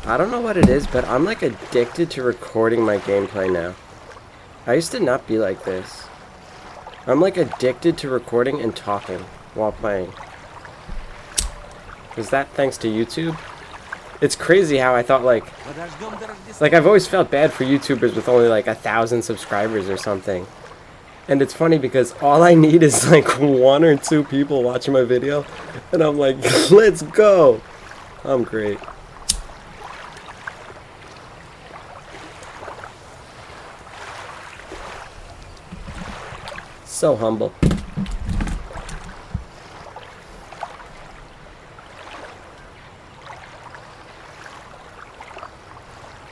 I don't know what it is, but I'm like addicted to recording my gameplay now. I used to not be like this. I'm like addicted to recording and talking while playing. Is that thanks to YouTube? It's crazy how I thought like I've always felt bad for YouTubers with only like 1,000 subscribers or something. And it's funny because all I need is like 1 or 2 people watching my video, and I'm like, let's go. I'm great. So humble.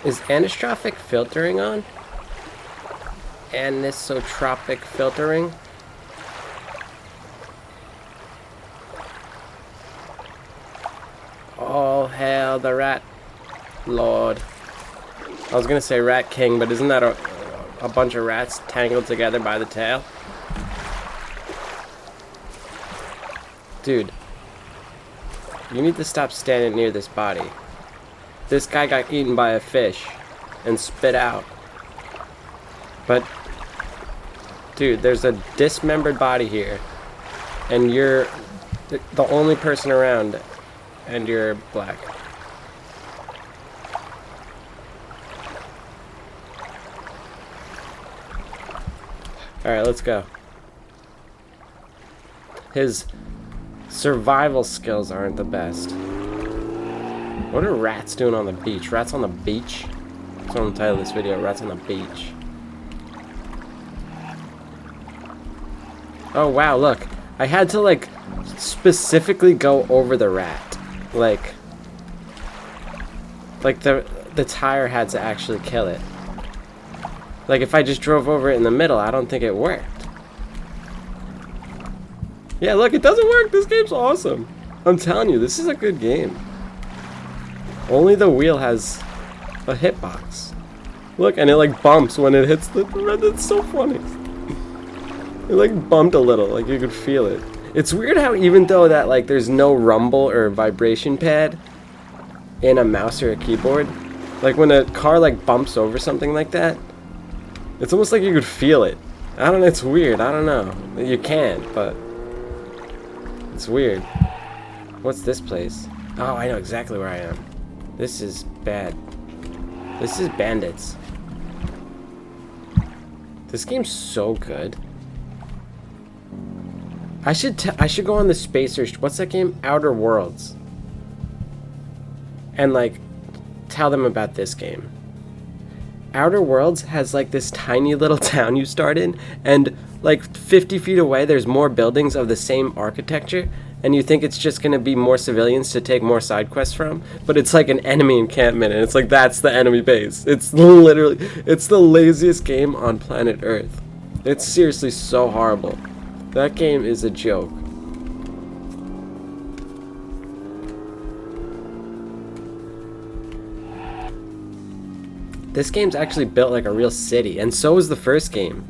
Is anisotropic filtering on? Anisotropic filtering? Oh, hail the rat lord. I was gonna say rat king, but isn't that a bunch of rats tangled together by the tail? Dude, you need to stop standing near this body. This guy got eaten by a fish and spit out. But, dude, there's a dismembered body here, and you're the only person around, and you're black. Alright, let's go. His survival skills aren't the best. What are rats doing on the beach? Rats on the beach? That's what I'm gonna title this video, Rats on the Beach. Oh wow, look. I had to like specifically go over the rat. Like the tire had to actually kill it. Like if I just drove over it in the middle, I don't think it worked. Yeah, look, it doesn't work. This game's awesome. I'm telling you, this is a good game. Only the wheel has a hitbox. Look, and it like bumps when it hits the red. That's so funny. It like bumped a little, like you could feel it. It's weird how even though that like there's no rumble or vibration pad in a mouse or a keyboard, like when a car like bumps over something like that, it's almost like you could feel it. I don't know, it's weird. I don't know. You can't, but it's weird. What's this place? Oh, I know exactly where I am. This is bad. This is bandits. This game's so good. I should go on the Spacer. What's that game? Outer Worlds. And like tell them about this game. Outer Worlds has like this tiny little town you start in, and like 50 feet away there's more buildings of the same architecture, and you think it's just gonna be more civilians to take more side quests from, but it's like an enemy encampment, and it's like that's the enemy base. It's literally, it's the laziest game on planet Earth. It's seriously so horrible. That game is a joke. This game's actually built like a real city, and so is the first game.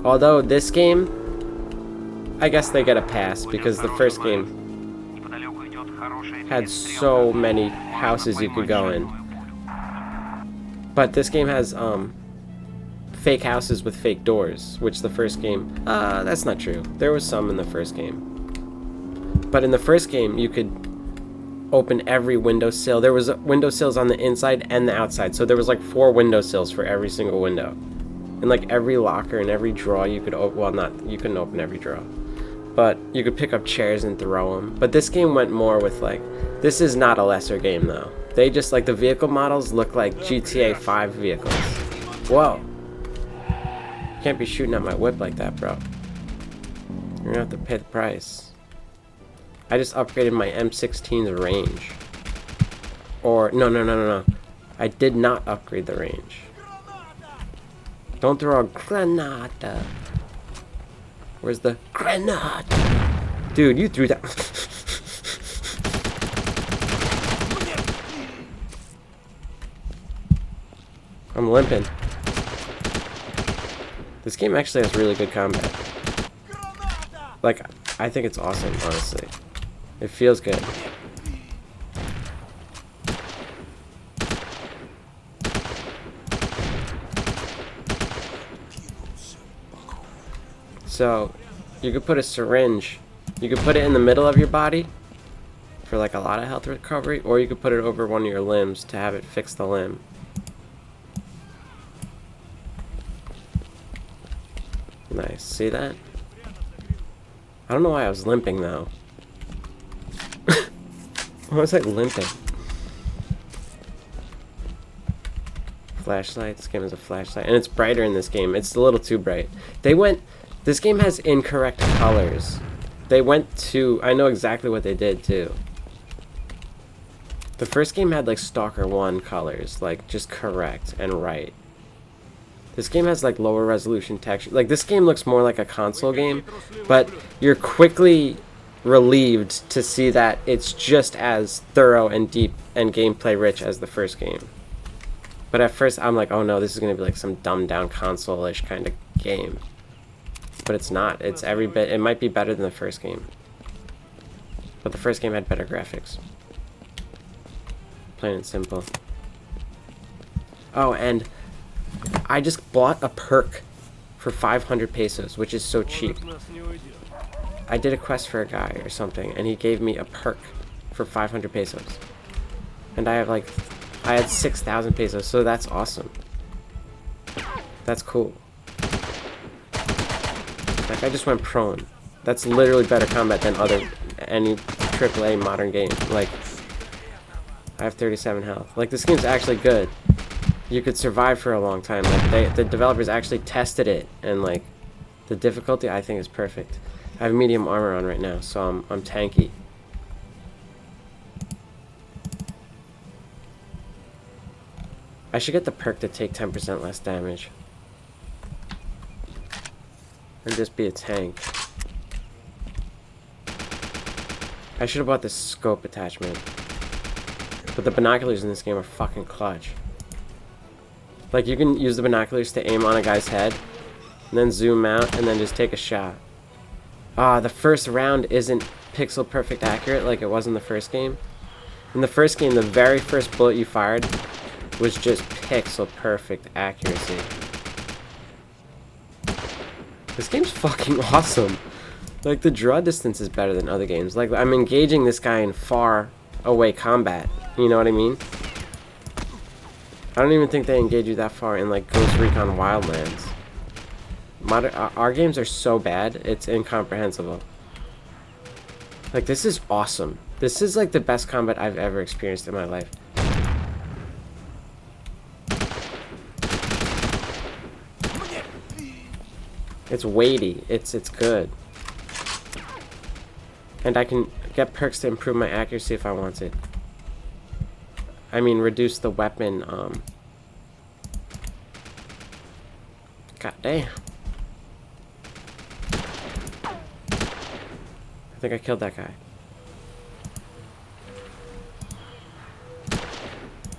Although this game, I guess they get a pass because the first game had so many houses you could go in. But this game has fake houses with fake doors, which the first game, that's not true. There was some in the first game. But in the first game, you could open every windowsill. There was windowsills on the inside and the outside, so there was like 4 windowsills for every single window. And like every locker and every drawer you could open, well, not, you couldn't open every drawer, but you could pick up chairs and throw them. But this game went more with like, this is not a lesser game though. They just like, the vehicle models look like GTA 5 vehicles. Whoa. Can't be shooting at my whip like that, bro. You're gonna have to pay the price. I just upgraded my M16's range. Or, no. I did not upgrade the range. Don't throw a granada. Where's the granada? Dude, you threw that. I'm limping. This game actually has really good combat. Like, I think it's awesome, honestly. It feels good. So you could put a syringe, you could put it in the middle of your body for like a lot of health recovery, or you could put it over one of your limbs to have it fix the limb. Nice, see that? I don't know why I was limping though. Why was I limping? Flashlight, this game is a flashlight, and it's brighter in this game. It's a little too bright. This game has incorrect colors. I know exactly what they did too. The first game had like Stalker 1 colors, like just correct and right. This game has like lower resolution texture. Like this game looks more like a console game, but you're quickly relieved to see that it's just as thorough and deep and gameplay rich as the first game. But at first I'm like, oh no, this is gonna be like some dumbed down console-ish kind of game. But it's not. It's every bit. It might be better than the first game. But the first game had better graphics. Plain and simple. Oh, and I just bought a perk for 500 pesos, which is so cheap. I did a quest for a guy or something, and he gave me a perk for 500 pesos. And I had 6,000 pesos, so that's awesome. That's cool. Like, I just went prone. That's literally better combat than any AAA modern game. Like, I have 37 health. Like, this game's actually good. You could survive for a long time. Like, the developers actually tested it, and like, the difficulty I think is perfect. I have medium armor on right now, so I'm tanky. I should get the perk to take 10% less damage. And just be a tank. I should have bought this scope attachment. But the binoculars in this game are fucking clutch. Like, you can use the binoculars to aim on a guy's head, and then zoom out, and then just take a shot. The first round isn't pixel perfect accurate like it was in the first game. In the first game, the very first bullet you fired was just pixel perfect accuracy. This game's fucking awesome. Like, the draw distance is better than other games. Like, I'm engaging this guy in far away combat. You know what I mean? I don't even think they engage you that far in, like, Ghost Recon Wildlands. Our games are so bad, it's incomprehensible. Like, this is awesome. This is, like, the best combat I've ever experienced in my life. It's weighty. It's good. And I can get perks to improve my accuracy if I want it. I mean, reduce the weapon, God damn. I think I killed that guy.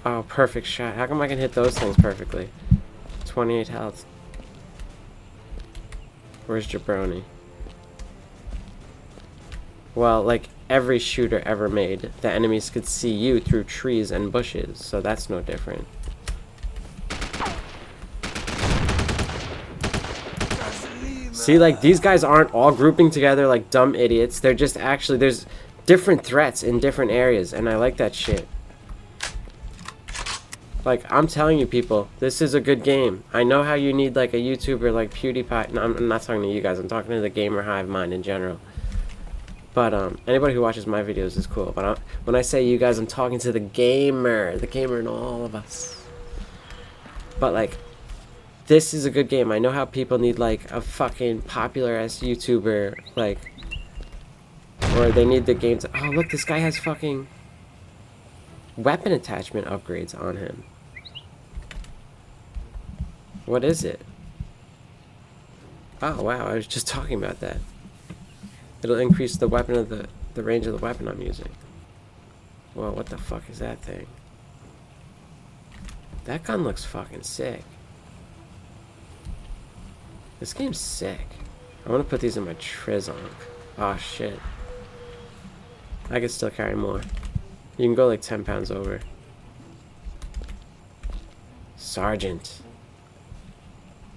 Oh, perfect shot. How come I can hit those things perfectly? 28 health. Where's Jabroni? Well, like every shooter ever made, the enemies could see you through trees and bushes, so that's no different. See, like, these guys aren't all grouping together like dumb idiots. They're just actually, there's different threats in different areas, and I like that shit. Like, I'm telling you people, this is a good game. I know how you need, like, a YouTuber like PewDiePie. No, I'm not talking to you guys. I'm talking to the gamer hive mind in general. But, anybody who watches my videos is cool. But when I say you guys, I'm talking to the gamer in all of us. But, like, this is a good game. I know how people need, like, a fucking popular-ass YouTuber, like, or they need the game to... Oh, look, this guy has fucking weapon attachment upgrades on him. What is it? Oh, wow, I was just talking about that. It'll increase the weapon of the range of the weapon I'm using. Well, what the fuck is that thing? That gun looks fucking sick. This game's sick. I want to put these in my Trizonk. Oh shit. I can still carry more. You can go like 10 pounds over. Sergeant.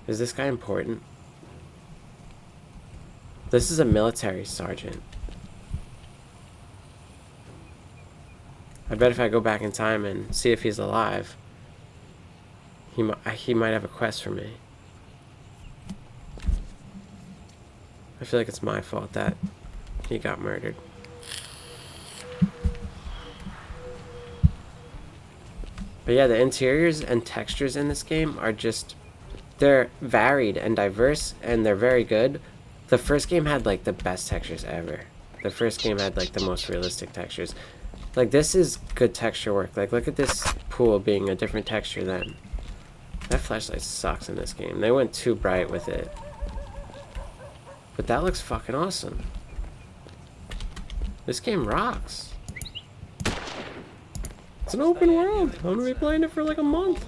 Is this guy important? This is a military sergeant. I bet if I go back in time and see if he's alive, he might have a quest for me. I feel like it's my fault that he got murdered. But yeah, the interiors and textures in this game are just, they're varied and diverse, and they're very good. The first game had like the best textures ever. The first game had like the most realistic textures. Like, this is good texture work. Like, look at this pool being a different texture than. That flashlight sucks in this game. They went too bright with it. But that looks fucking awesome. This game rocks. It's an open world. I'm gonna be playing it for like a month.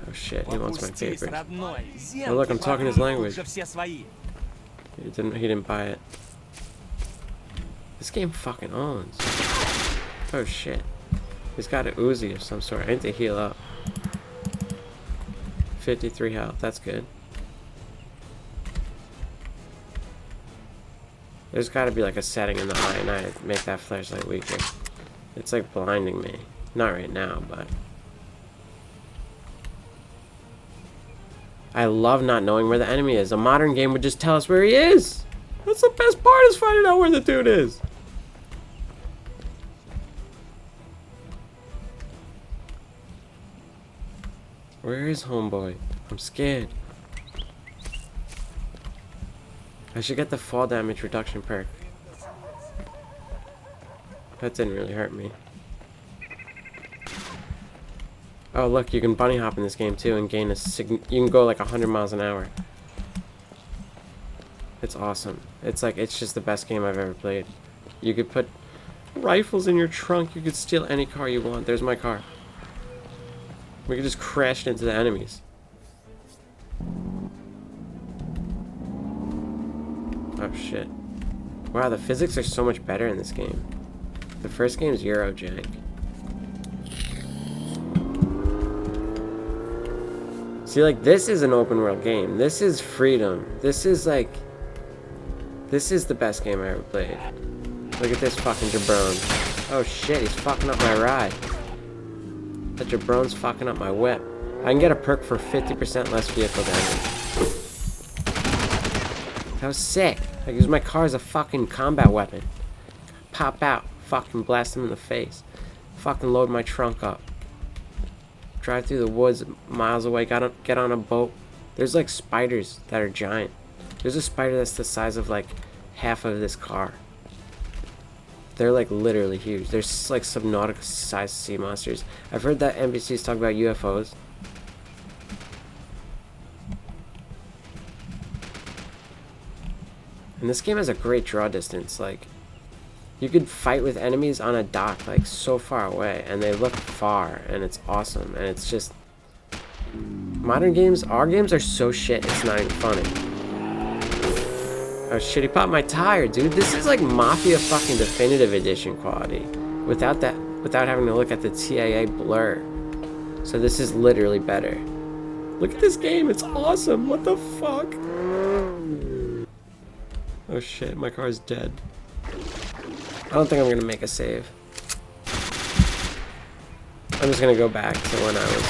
Oh shit, he wants my papers. Oh look, I'm talking his language. He didn't buy it. This game fucking owns. Oh shit. He's got an Uzi of some sort. I need to heal up. 53 health, that's good. There's got to be like a setting in the eye and I make that flashlight weaker. It's like blinding me. Not right now, but... I love not knowing where the enemy is. A modern game would just tell us where he is. That's the best part, is finding out where the dude is. Where is homeboy? I'm scared. I should get the fall damage reduction perk. That didn't really hurt me. Oh look, you can bunny hop in this game too and gain a you can go like 100 miles an hour. It's awesome. It's like, it's just the best game I've ever played. You could put rifles in your trunk. You could steal any car you want. There's my car. We could just crash into the enemies. Oh shit. Wow, the physics are so much better in this game. The first game is Eurojank. See, like, this is an open world game. This is freedom. This is like... This is the best game I ever played. Look at this fucking jabron. Oh shit, he's fucking up my ride. That jabron's fucking up my whip. I can get a perk for 50% less vehicle damage. That was sick. I use my car as a fucking combat weapon. Pop out. Fucking blast him in the face. Fucking load my trunk up. Drive through the woods miles away. Get on a boat. There's like spiders that are giant. There's a spider that's the size of like half of this car. They're like literally huge. There's like Subnautica sized sea monsters. I've heard that NPCs talk about UFOs. And this game has a great draw distance. Like, you could fight with enemies on a dock like so far away and they look far, and it's awesome. And it's just, modern games, our games are so shit it's not even funny. Oh shit, he popped my tire, dude. This is like Mafia fucking Definitive Edition quality without having to look at the TAA blur. So this is literally better. Look at this game, it's awesome. What the fuck? Oh shit, my car's dead. I don't think I'm gonna make a save. I'm just gonna go back to when I was...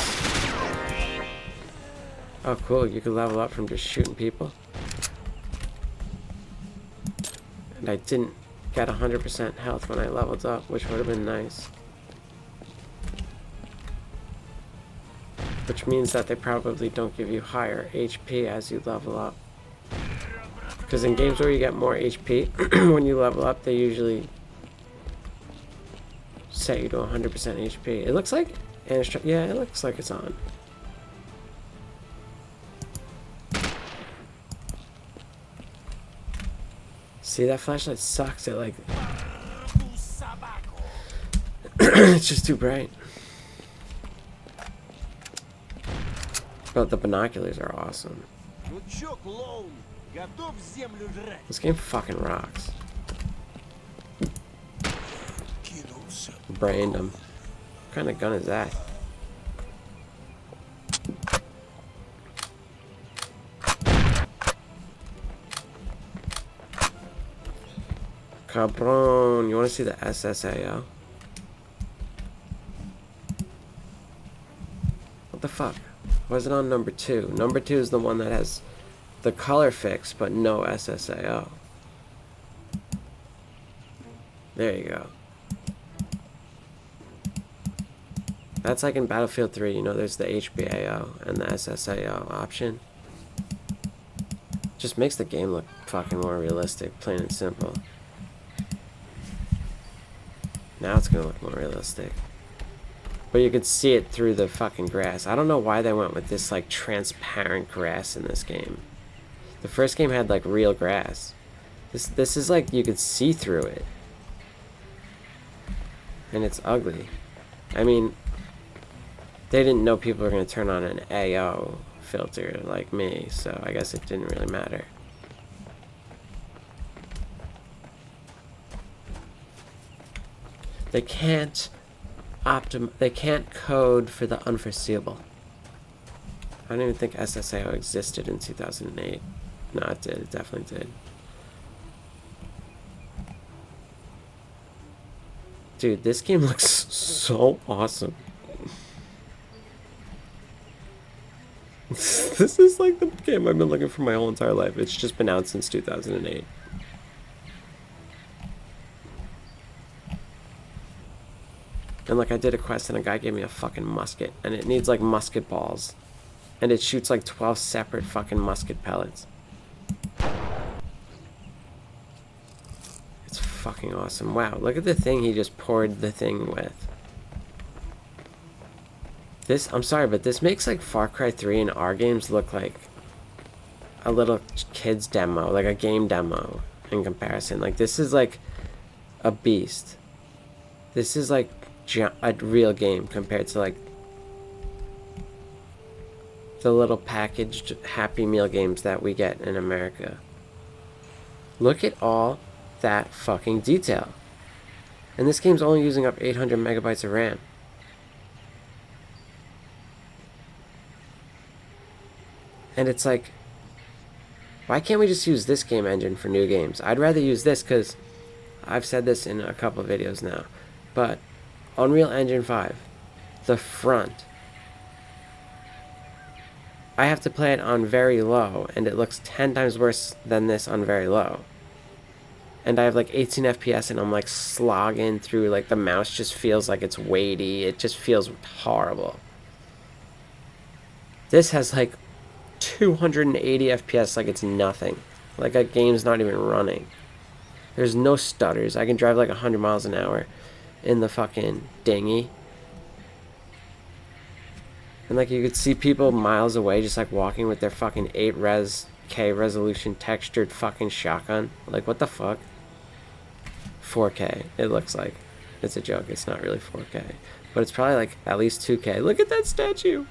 Oh cool, you could level up from just shooting people. And I didn't get 100% health when I leveled up, which would have been nice. Which means that they probably don't give you higher HP as you level up. Because in games where you get more HP, when you level up, they usually set you to 100% HP. It looks like... Yeah, it looks like it's on. See, that flashlight sucks. It like... It's just too bright. But the binoculars are awesome. This game fucking rocks. Brained him. What kind of gun is that? Cabron, you want to see the SSAO? What the fuck? Why is it on number 2? Number 2 is the one that has the color fix, but no SSAO. There you go. That's like in Battlefield 3, you know, there's the HBAO and the SSAO option. Just makes the game look fucking more realistic, plain and simple. Now it's gonna look more realistic. But you could see it through the fucking grass. I don't know why they went with this like transparent grass in this game. The first game had like real grass. This is like you could see through it. And it's ugly. I mean, they didn't know people were gonna turn on an AO filter like me, so I guess it didn't really matter. They can't code for the unforeseeable. I don't even think SSAO existed in 2008. No, it did. It definitely did. Dude, this game looks so awesome. This is like the game I've been looking for my whole entire life. It's just been out since 2008. And like I did a quest and a guy gave me a fucking musket. And it needs like musket balls. And it shoots like 12 separate fucking musket pellets. It's fucking awesome. Wow, look at the thing he just poured the thing with. This, I'm sorry, but this makes like Far Cry 3 and our games look like a little kid's demo, like a game demo in comparison. Like this is like a beast. This is like a real game compared to like the little packaged Happy Meal games that we get in America. Look at all that fucking detail. And this game's only using up 800 megabytes of RAM. And it's like, why can't we just use this game engine for new games? I'd rather use this because I've said this in a couple of videos now, but Unreal Engine 5, the front, I have to play it on very low and it looks 10 times worse than this on very low. And I have like 18 FPS and I'm like slogging through, like the mouse just feels like it's weighty. It just feels horrible. This has like 280 FPS like it's nothing. Like a game's not even running. There's no stutters. I can drive like 100 miles an hour in the fucking dinghy. And like you could see people miles away just like walking with their fucking 8K resolution textured fucking shotgun. Like what the fuck? 4K it looks like. It's a joke. It's not really 4K. But it's probably like at least 2K. Look at that statue.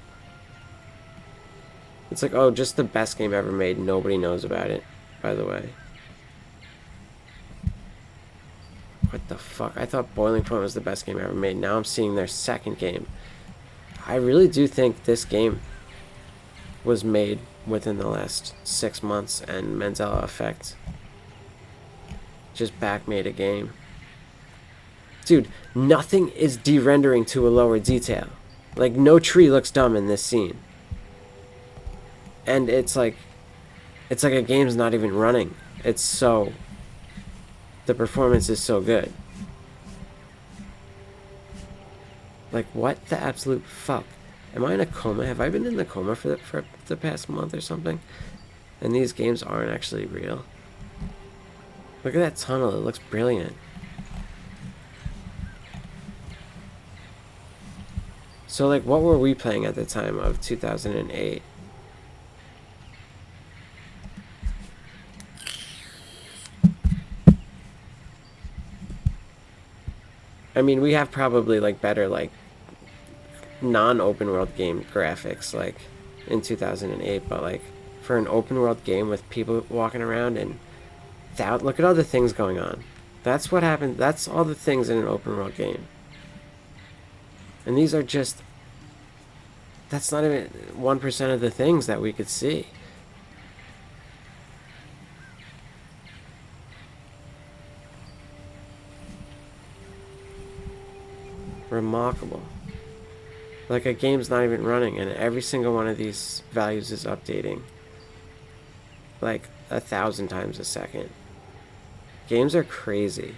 It's like, oh, just the best game ever made. Nobody knows about it, by the way. What the fuck? I thought Boiling Point was the best game ever made. Now I'm seeing their second game. I really do think this game was made within the last 6 months, and Mandela Effect just back-made a game. Dude, nothing is de-rendering to a lower detail. Like, no tree looks dumb in this scene. And it's like a game's not even running. It's so... the performance is so good. Like, what the absolute fuck? Am I in a coma? Have I been in the coma for the past month or something? And these games aren't actually real. Look at that tunnel. It looks brilliant. So, like, what were we playing at the time of 2008? I mean, we have probably, like, better, like, non-open world game graphics, like, in 2008, but, like, for an open world game with people walking around and that, look at all the things going on. That's what happened. That's all the things in an open world game. And these are just, that's not even 1% of the things that we could see. Remarkable. Like, a game's not even running, and every single one of these values is updating. Like, 1,000 times a second. Games are crazy.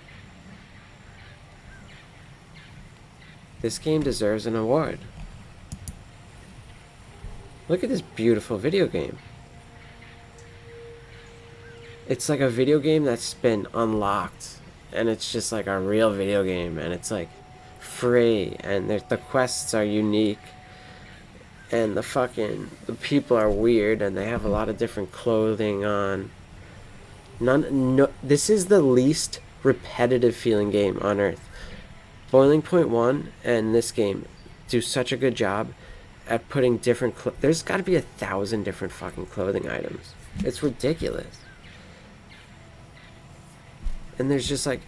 This game deserves an award. Look at this beautiful video game. It's like a video game that's been unlocked, and it's just like a real video game, and it's like free, and the quests are unique, and the people are weird, and they have a lot of different clothing on. This is the least repetitive feeling game on earth. Boiling Point 1 and this game do such a good job at putting different there's got to be 1,000 different fucking clothing items. It's ridiculous. And there's like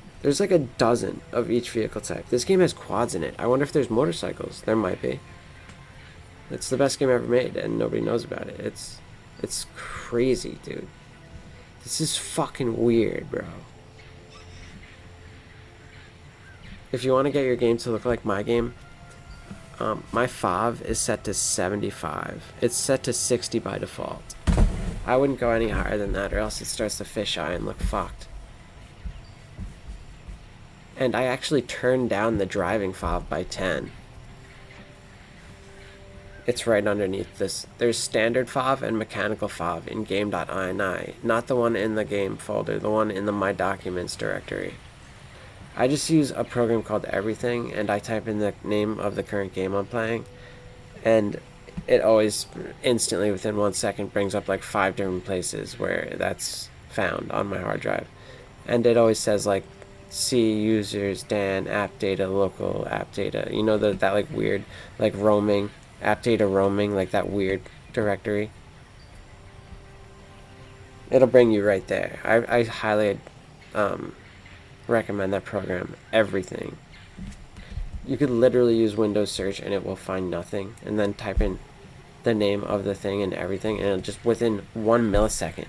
a dozen of each vehicle type. This game has quads in it. I wonder if there's motorcycles. There might be. It's the best game ever made, and nobody knows about it. It's crazy, dude. This is fucking weird, bro. If you want to get your game to look like my game, my FOV is set to 75. It's set to 60 by default. I wouldn't go any higher than that, or else it starts to fisheye and look fucked. And I actually turned down the driving FOV by 10. It's right underneath this. There's standard FOV and mechanical FOV in game.ini, not the one in the game folder, the one in the My Documents directory. I just use a program called Everything, and I type in the name of the current game I'm playing, and it always instantly within 1 second brings up like 5 different places where that's found on my hard drive. And it always says like C users, Dan, app data, local app data. You know that like weird like roaming, app data roaming, like that weird directory. It'll bring you right there. I highly recommend that program. Everything. You could literally use Windows search and it will find nothing, and then type in the name of the thing and everything, and just within 1 millisecond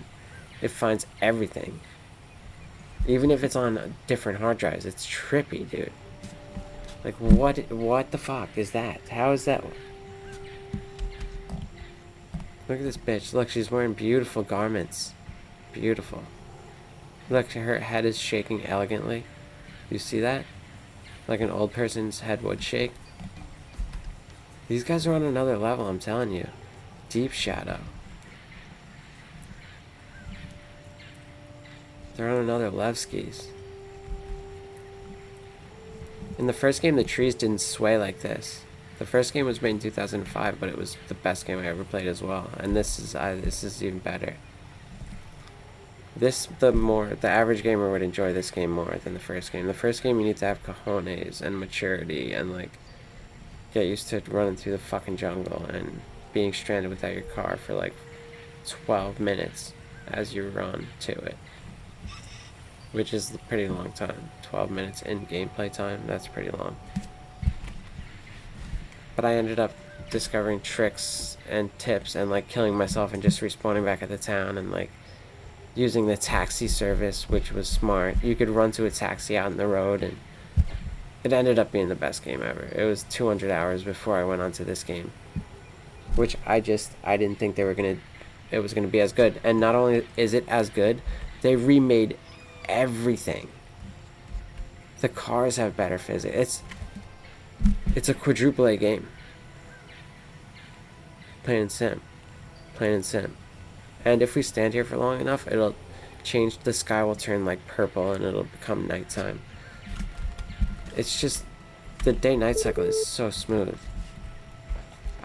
it finds everything, even if it's on different hard drives. It's trippy, dude. Like, what the fuck is that? How is that? Look at this bitch. Look, she's wearing beautiful garments. Beautiful. Look, her head is shaking elegantly. You see that? Like an old person's head would shake. These guys are on another level, I'm telling you. Deep Shadow. They're on another Levskis. In the first game, the trees didn't sway like this. The first game was made in 2005, but it was the best game I ever played as well. And this is even better. The average gamer would enjoy this game more than the first game. The first game, you need to have cojones and maturity and like get used to running through the fucking jungle and being stranded without your car for like 12 minutes as you run to it, which is a pretty long time. 12 minutes in gameplay time, that's pretty long. But I ended up discovering tricks and tips and like killing myself and just respawning back at the town and like using the taxi service, which was smart. You could run to a taxi out in the road, and it ended up being the best game ever. It was 200 hours before I went on to this game, which I didn't think it was gonna be as good. And not only is it as good, they remade everything. The cars have better physics. It's a quadruple A game. Plain and sim. And if we stand here for long enough, it'll change. The sky will turn like purple and it'll become nighttime. It's just, the day-night cycle is so smooth.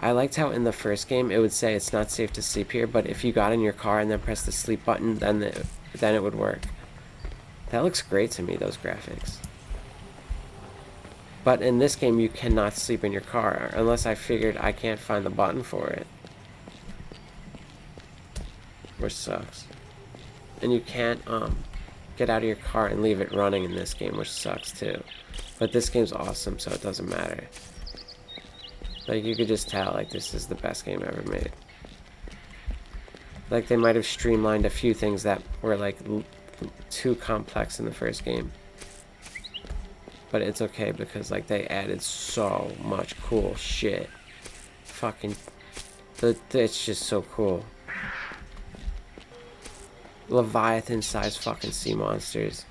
I liked how in the first game it would say it's not safe to sleep here, but if you got in your car and then pressed the sleep button, then it would work. That looks great to me, those graphics. But in this game, you cannot sleep in your car unless I figured I can't find the button for it, which sucks. And you can't get out of your car and leave it running in this game, which sucks too. But this game's awesome, so it doesn't matter. Like, you could just tell, like, this is the best game ever made. Like, they might have streamlined a few things that were like too complex in the first game, but it's okay because like they added so much cool shit. Fucking, it's just so cool. Leviathan-sized fucking sea monsters,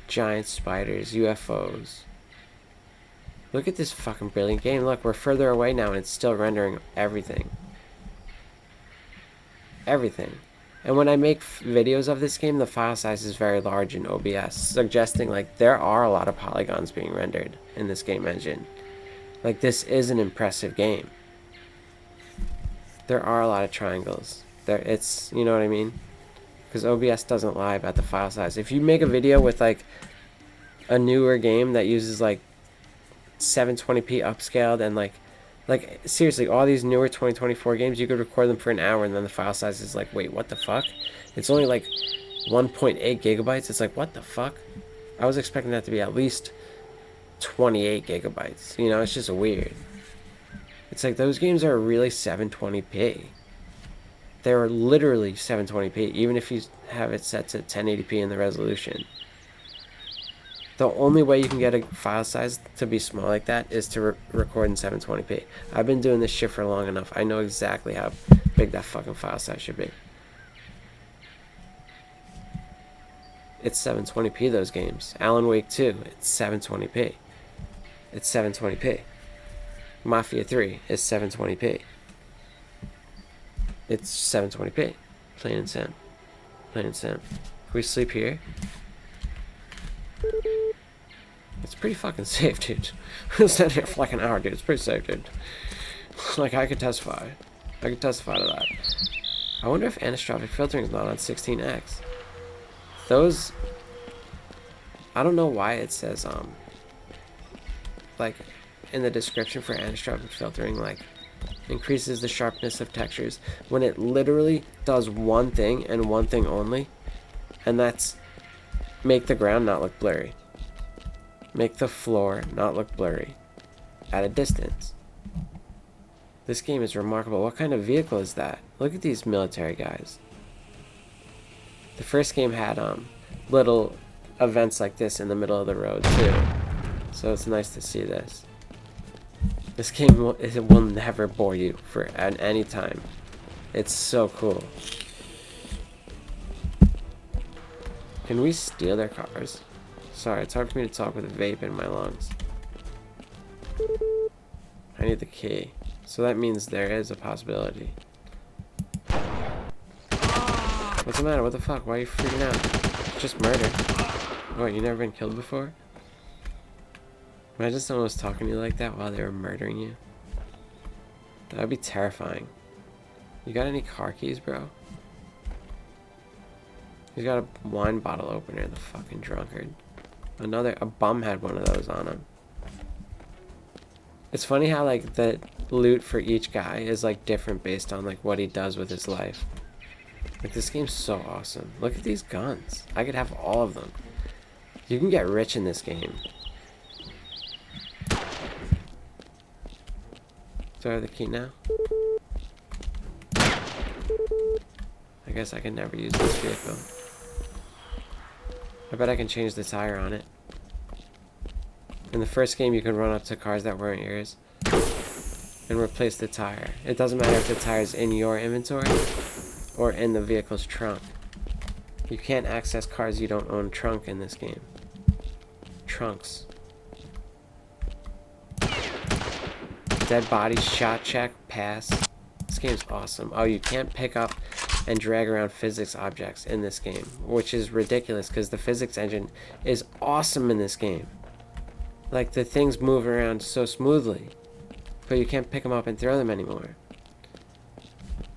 giant spiders, UFOs. Look at this fucking brilliant game. Look, we're further away now and it's still rendering everything. Everything. And when I make videos of this game, the file size is very large in OBS, suggesting like there are a lot of polygons being rendered in this game engine. Like, this is an impressive game. There are a lot of triangles. It's, you know what I mean? Because OBS doesn't lie about the file size. If you make a video with like a newer game that uses like 720p upscaled and like seriously, all these newer 2024 games, you could record them for an hour and then the file size is like, wait, what the fuck? It's only like 1.8 gigabytes. It's like, what the fuck? I was expecting that to be at least 28 gigabytes. You know, it's just weird. It's like those games are really 720p. They're literally 720p, even if you have it set to 1080p in the resolution. The only way you can get a file size to be small like that is to record in 720p. I've been doing this shit for long enough. I know exactly how big that fucking file size should be. It's 720p, those games. Alan Wake 2, it's 720p. It's 720p. Mafia 3 is 720p. It's 720p. Plain and simple. Plain and simple. Can we sleep here? It's pretty fucking safe, dude. I was sitting here for like an hour, dude. It's pretty safe, dude. Like, I could testify. I could testify to that. I wonder if anisotropic filtering is not on 16x. Those... I don't know why it says, like, in the description for anisotropic filtering, like, increases the sharpness of textures, when it literally does one thing and one thing only, and that's make the ground not look blurry. Make the floor not look blurry at a distance. This game is remarkable. What kind of vehicle is that? Look at these military guys. The first game had little events like this in the middle of the road too, so it's nice to see this. This game will never bore you at any time. It's so cool. Can we steal their cars? Sorry, it's hard for me to talk with a vape in my lungs. I need the key. So that means there is a possibility. What's the matter? What the fuck? Why are you freaking out? It's just murder. What, you never been killed before? Imagine someone was talking to you like that while they were murdering you. That would be terrifying. You got any car keys, bro? He's got a wine bottle opener, the fucking drunkard. A bum had one of those on him. It's funny how like the loot for each guy is like different based on like what he does with his life. Like, this game's so awesome. Look at these guns. I could have all of them. You can get rich in this game. Do I have the key now? I guess I can never use this vehicle. I bet I can change the tire on it. In the first game, you could run up to cars that weren't yours and replace the tire. It doesn't matter if the tire's in your inventory or in the vehicle's trunk. You can't access cars you don't own trunk in this game. Trunks. Dead bodies, shot check, pass. This game's awesome. Oh, you can't pick up and drag around physics objects in this game, which is ridiculous because the physics engine is awesome in this game. Like, the things move around so smoothly, but you can't pick them up and throw them anymore.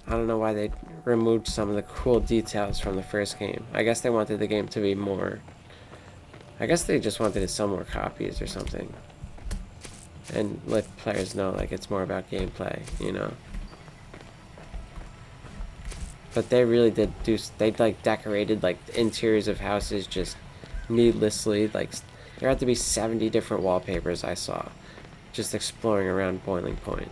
I don't know why they removed some of the cool details from the first game. I guess they wanted the game to be more... I guess they just wanted to sell more copies or something. And let players know, like, it's more about gameplay, you know? But they really did do... They, like, decorated, like, interiors of houses just needlessly. Like, there had to be 70 different wallpapers I saw just exploring around Boiling Point.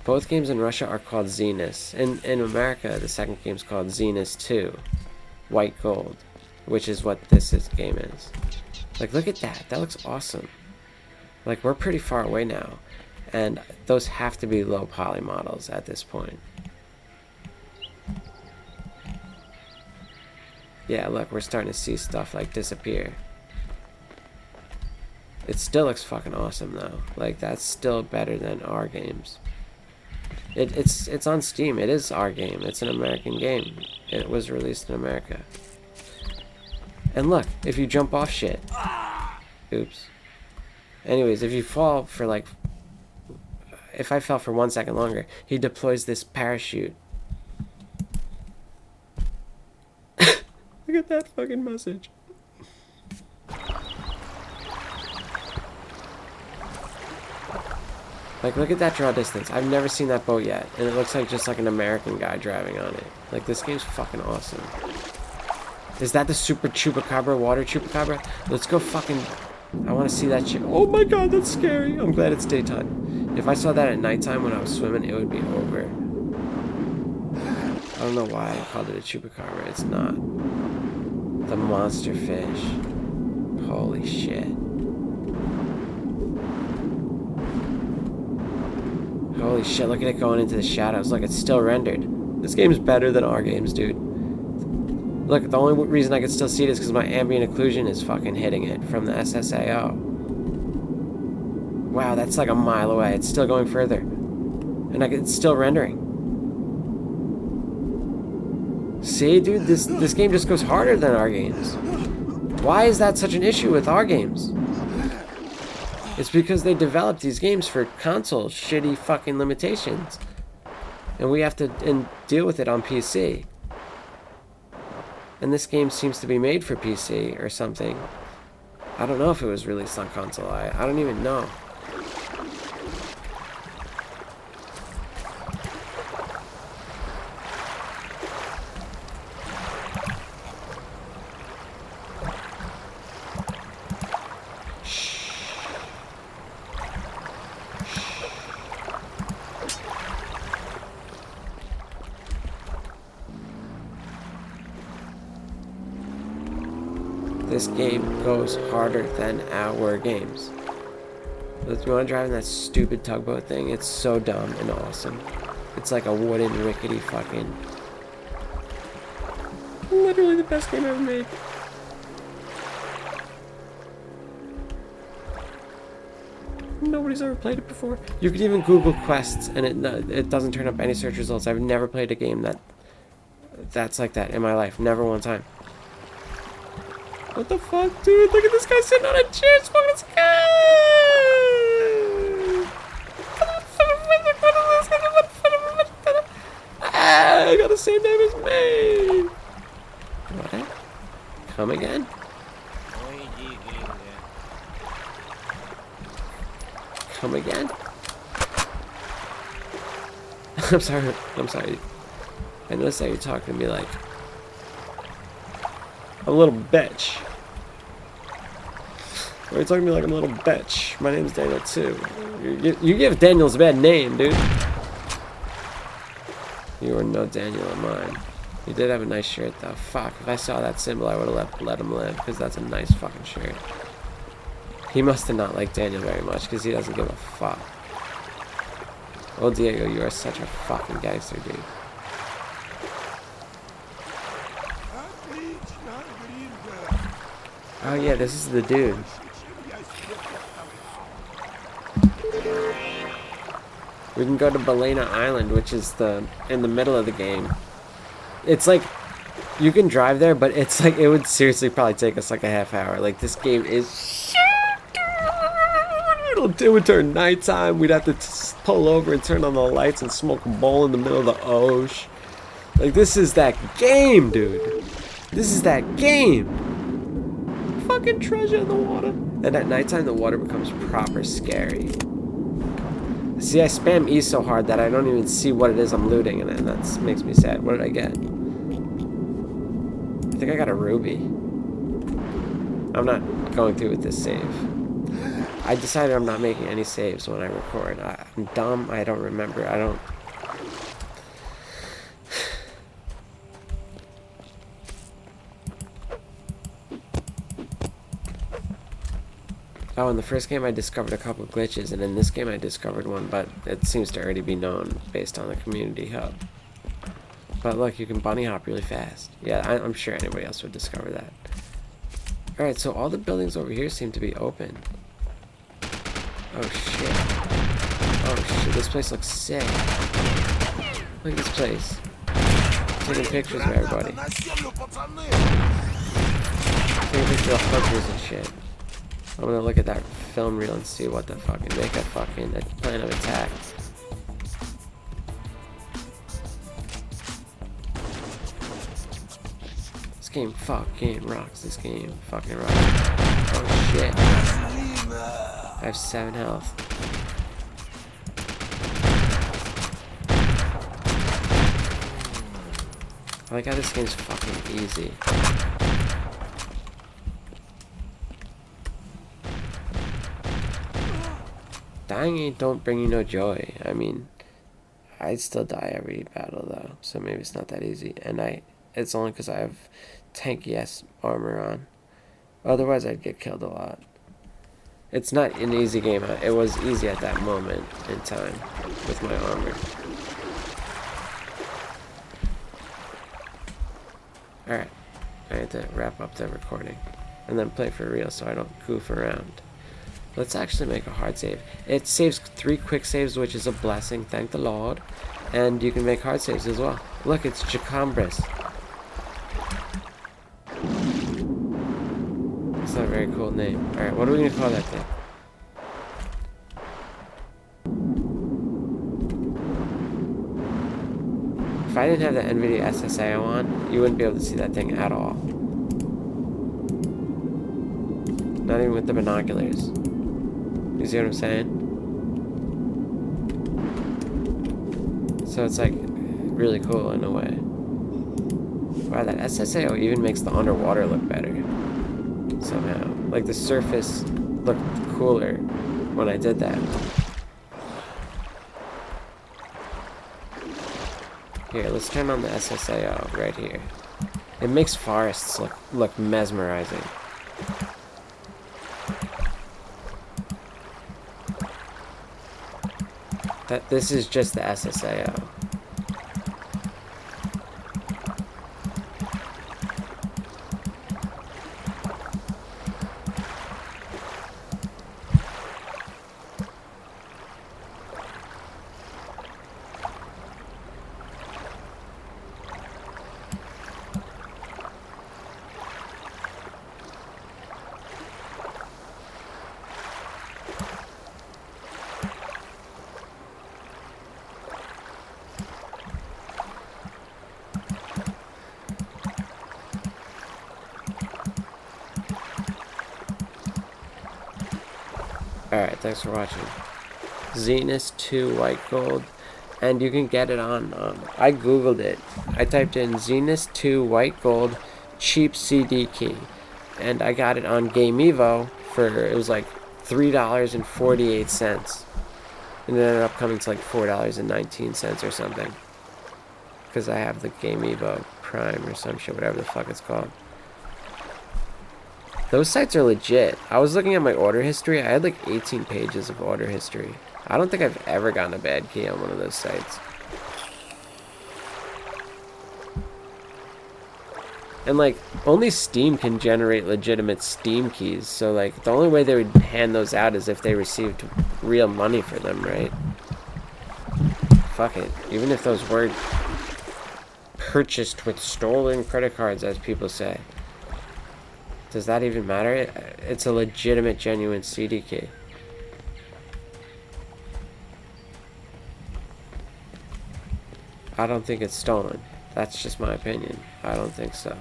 Both games in Russia are called Zenus. In America, the second game's called Zenus 2, White Gold, which is what this game is. Like, look at that. That looks awesome. Like, we're pretty far away now. And those have to be low poly models at this point. Yeah, look, we're starting to see stuff, like, disappear. It still looks fucking awesome, though. Like, that's still better than our games. It's on Steam. It is our game. It's an American game. It was released in America. And look, if you jump off shit. Oops. Anyways, if you fall for, like... If I fell for 1 second longer, he deploys this parachute. Look at that fucking message. Like, look at that draw distance. I've never seen that boat yet. And it looks like just like an American guy driving on it. Like, this game's fucking awesome. Is that the Super Chupacabra, Water Chupacabra? Let's go fucking... I want to see that shit. Oh my god, that's scary. I'm glad it's daytime. If I saw that at nighttime when I was swimming, it would be over. I don't know why I called it a Chupacabra. It's not. The monster fish. Holy shit. Holy shit, look at it going into the shadows. Look, it's still rendered. This game's better than our games, dude. Look, the only reason I can still see it is because my ambient occlusion is fucking hitting it from the SSAO. Wow, that's like a mile away. It's still going further. And it's still rendering. See, dude, this game just goes harder than our games. Why is that such an issue with our games? It's because they developed these games for console shitty fucking limitations. And we have to deal with it on PC. And this game seems to be made for PC or something. I don't know if it was released on console. I don't even know. This game goes harder than our games. You want to drive in that stupid tugboat thing? It's so dumb and awesome. It's like a wooden, rickety fucking... Literally the best game ever made. Nobody's ever played it before. You could even Google quests and it doesn't turn up any search results. I've never played a game that's like that in my life. Never one time. What the fuck, dude? Look at this guy sitting on a chair smoking a cigar! I got the same name as me! What? Come again? Come again? I'm sorry. I noticed that you're talking to me like I'm a little bitch. Why are you talking to me like I'm a little bitch? My name's Daniel too. You give Daniel's a bad name, dude. You are no Daniel of mine. You did have a nice shirt though. Fuck, if I saw that symbol I would have let him live, because that's a nice fucking shirt. He must have not liked Daniel very much, because he doesn't give a fuck. Oh Diego, you are such a fucking gangster, dude. Oh yeah, this is the dude. We can go to Balena Island, which is in the middle of the game. It's like, you can drive there, but it's like, it would seriously probably take us like a half hour. Like, this game is... It would turn nighttime. We'd have to pull over and turn on the lights and smoke a bowl in the middle of the ocean. Like, this is that game, dude. This is that game. Fucking treasure in the water. And at nighttime, the water becomes proper scary. See, I spam E so hard that I don't even see what it is I'm looting, and that makes me sad. What did I get? I think I got a ruby. I'm not going through with this save. I decided I'm not making any saves when I record. I'm dumb. I don't remember. I don't... Oh, in the first game I discovered a couple glitches, and in this game I discovered one, but it seems to already be known based on the community hub. But look, you can bunny hop really fast. Yeah, I'm sure anybody else would discover that. Alright, so all the buildings over here seem to be open. Oh shit. Oh shit, this place looks sick. Look at this place. Taking pictures of everybody. Taking pictures of hookers and shit. I'm gonna look at that film reel and see what the fucking make a fucking plan of attack. This game fucking rocks. This game fucking rocks. Oh shit. I have 7 health. I like how this game's fucking easy. Dying ain't don't bring you no joy. I mean, I'd still die every battle though, so maybe it's not that easy. And it's only because I have tanky ass armor on. Otherwise, I'd get killed a lot. It's not an easy game. It was easy at that moment in time with my armor. Alright, I had to wrap up the recording and then play for real so I don't goof around. Let's actually make a hard save. It saves 3 quick saves, which is a blessing, thank the Lord. And you can make hard saves as well. Look, it's Jacambris. That's not a very cool name. Alright, what are we going to call that thing? If I didn't have the NVIDIA SSAO on, you wouldn't be able to see that thing at all. Not even with the binoculars. You see what I'm saying? So it's like really cool in a way. Wow, that SSAO even makes the underwater look better. Somehow. Like the surface looked cooler when I did that. Here, let's turn on the SSAO right here. It makes forests look mesmerizing. This is just the SSAO. Alright, thanks for watching. Zenus 2 white gold, and you can get it on, I googled it. I typed in Zenus 2 white gold cheap CD key, and I got it on Game Evo for, it was like $3.48, and it ended up coming to like $4.19 or something, because I have the Game Evo Prime or some shit, whatever the fuck it's called. Those sites are legit. I was looking at my order history. I had like 18 pages of order history. I don't think I've ever gotten a bad key on one of those sites. And like, only Steam can generate legitimate Steam keys. So like, the only way they would hand those out is if they received real money for them, right? Fuck it. Even if those were purchased with stolen credit cards, as people say. Does that even matter? It's a legitimate, genuine CD key. I don't think it's stolen. That's just my opinion. I don't think so.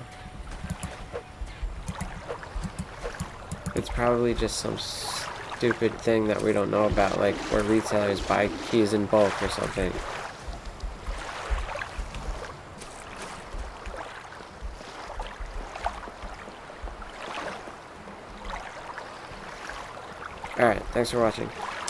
It's probably just some stupid thing that we don't know about, like where retailers buy keys in bulk or something. Alright, thanks for watching.